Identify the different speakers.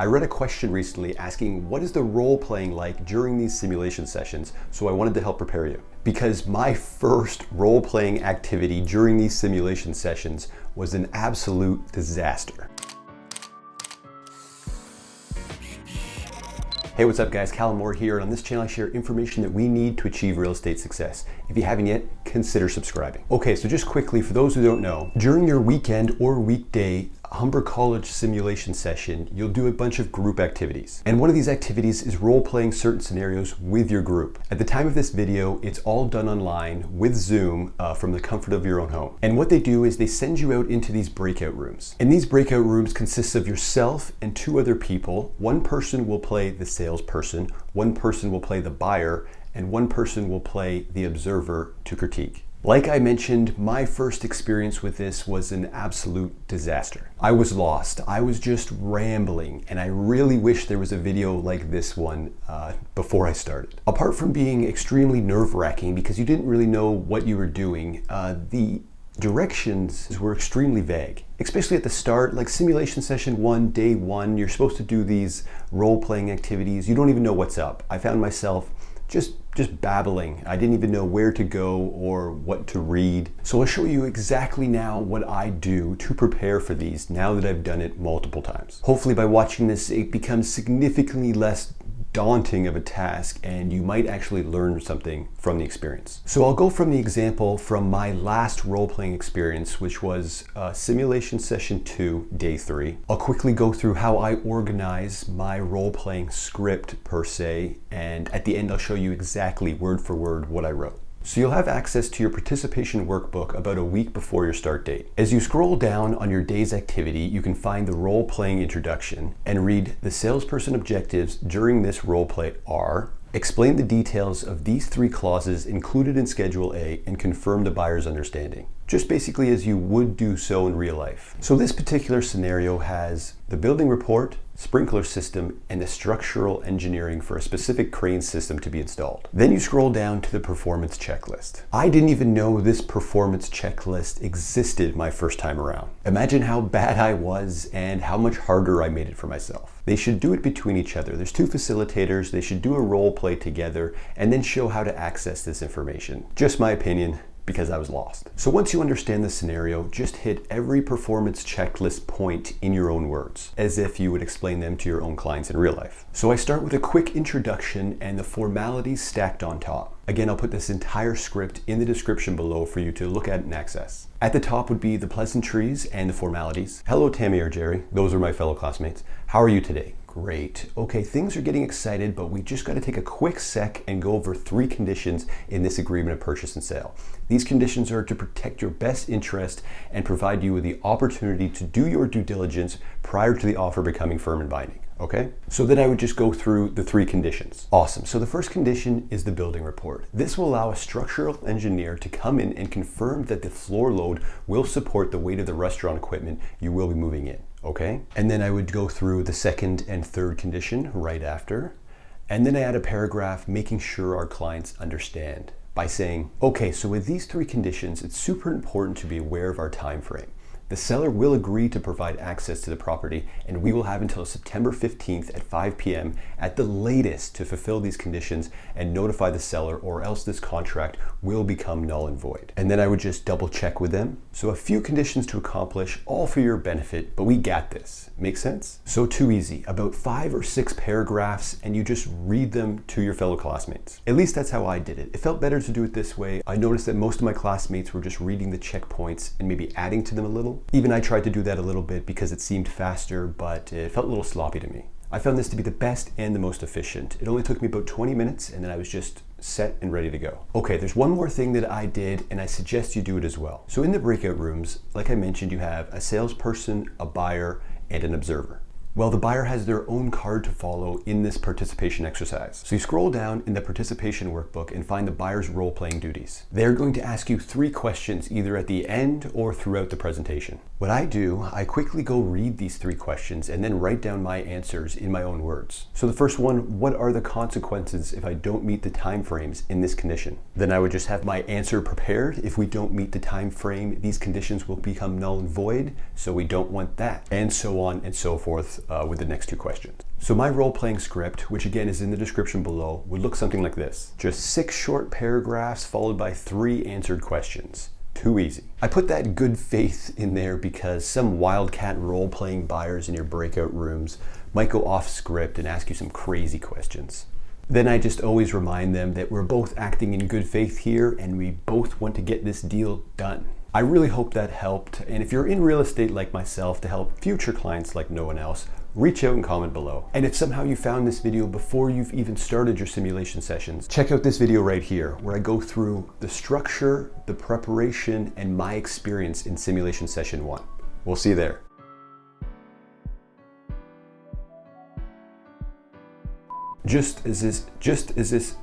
Speaker 1: I read a question recently asking what is the role playing like during these simulation sessions, so I wanted to help prepare you. Because my first role playing activity during these simulation sessions was an absolute disaster. Hey, what's up guys? Callum Moore here, and on this channel I share information that we need to achieve real estate success. If you haven't yet, consider subscribing. Okay, so just quickly, for those who don't know, during your weekend or weekday Humber College simulation session, you'll do a bunch of group activities. And one of these activities is role-playing certain scenarios with your group. At the time of this video, it's all done online with Zoom from the comfort of your own home. And what they do is they send you out into these breakout rooms. And these breakout rooms consist of yourself and two other people. One person will play the salesperson, one person will play the buyer, and one person will play the observer to critique. Like I mentioned, my first experience with this was an absolute disaster. I was lost. I was just rambling, and I really wish there was a video like this one before I started. Apart from being extremely nerve-wracking because you didn't really know what you were doing, the directions were extremely vague, especially at the start. Like simulation session 1, day 1, you're supposed to do these role-playing activities. You don't even know what's up. I found myself just babbling. I didn't even know where to go or what to read. So I'll show you exactly now what I do to prepare for these now that I've done it multiple times. Hopefully by watching this, it becomes significantly less daunting of a task and you might actually learn something from the experience. So I'll go from the example from my last role-playing experience, which was simulation session 2, day 3. I'll quickly go through how I organize my role-playing script per se, and at the end I'll show you exactly word for word what I wrote. So you'll have access to your participation workbook about a week before your start date. As you scroll down on your day's activity, you can find the role-playing introduction and read the salesperson objectives during this role play are: explain the details of these 3 clauses included in Schedule A and confirm the buyer's understanding. Just basically as you would do so in real life. So this particular scenario has the building report, sprinkler system, and the structural engineering for a specific crane system to be installed. Then you scroll down to the performance checklist. I didn't even know this performance checklist existed my first time around. Imagine how bad I was and how much harder I made it for myself. They should do it between each other. There's 2 facilitators, they should do a role play together and then show how to access this information. Just my opinion, because I was lost. So once you understand the scenario, just hit every performance checklist point in your own words, as if you would explain them to your own clients in real life. So I start with a quick introduction and the formalities stacked on top. Again, I'll put this entire script in the description below for you to look at and access. At the top would be the pleasantries and the formalities. Hello, Tammy or Jerry. Those are my fellow classmates. How are you today? Great. Okay, things are getting excited, but we just got to take a quick sec and go over 3 conditions in this agreement of purchase and sale. These conditions are to protect your best interest and provide you with the opportunity to do your due diligence prior to the offer becoming firm and binding. Okay? So then I would just go through the 3 conditions. Awesome. So the first condition is the building report. This will allow a structural engineer to come in and confirm that the floor load will support the weight of the restaurant equipment you will be moving in. Okay? And then I would go through the second and third condition right after. And then I add a paragraph making sure our clients understand by saying, okay, so with these 3 conditions, it's super important to be aware of our time frame. The seller will agree to provide access to the property, and we will have until September 15th at 5 p.m. at the latest to fulfill these conditions and notify the seller, or else this contract will become null and void. And then I would just double check with them. So a few conditions to accomplish, all for your benefit, but we got this. Make sense? So too easy. About 5 or 6 paragraphs, and you just read them to your fellow classmates. At least that's how I did it. It felt better to do it this way. I noticed that most of my classmates were just reading the checkpoints and maybe adding to them a little. Even I tried to do that a little bit because it seemed faster, but it felt a little sloppy to me. I found this to be the best and the most efficient. It only took me about 20 minutes and then I was just set and ready to go. Okay, there's one more thing that I did and I suggest you do it as well. So in the breakout rooms, like I mentioned, you have a salesperson, a buyer, and an observer. Well, the buyer has their own card to follow in this participation exercise. So you scroll down in the participation workbook and find the buyer's role-playing duties. They're going to ask you 3 questions either at the end or throughout the presentation. What I do, I quickly go read these 3 questions and then write down my answers in my own words. So the first one, what are the consequences if I don't meet the time frames in this condition? Then I would just have my answer prepared. If we don't meet the time frame, these conditions will become null and void, so we don't want that, and so on and so forth with the next two questions. So my role-playing script, which again is in the description below, would look something like this. Just 6 short paragraphs followed by 3 answered questions. Too easy. I put that good faith in there because some wildcat role-playing buyers in your breakout rooms might go off script and ask you some crazy questions. Then I just always remind them that we're both acting in good faith here and we both want to get this deal done. I really hope that helped, and if you're in real estate like myself to help future clients like no one else, reach out and comment below. And if somehow you found this video before you've even started your simulation sessions, check out this video right here where I go through the structure, the preparation, and my experience in simulation session 1. We'll see you there. Just as this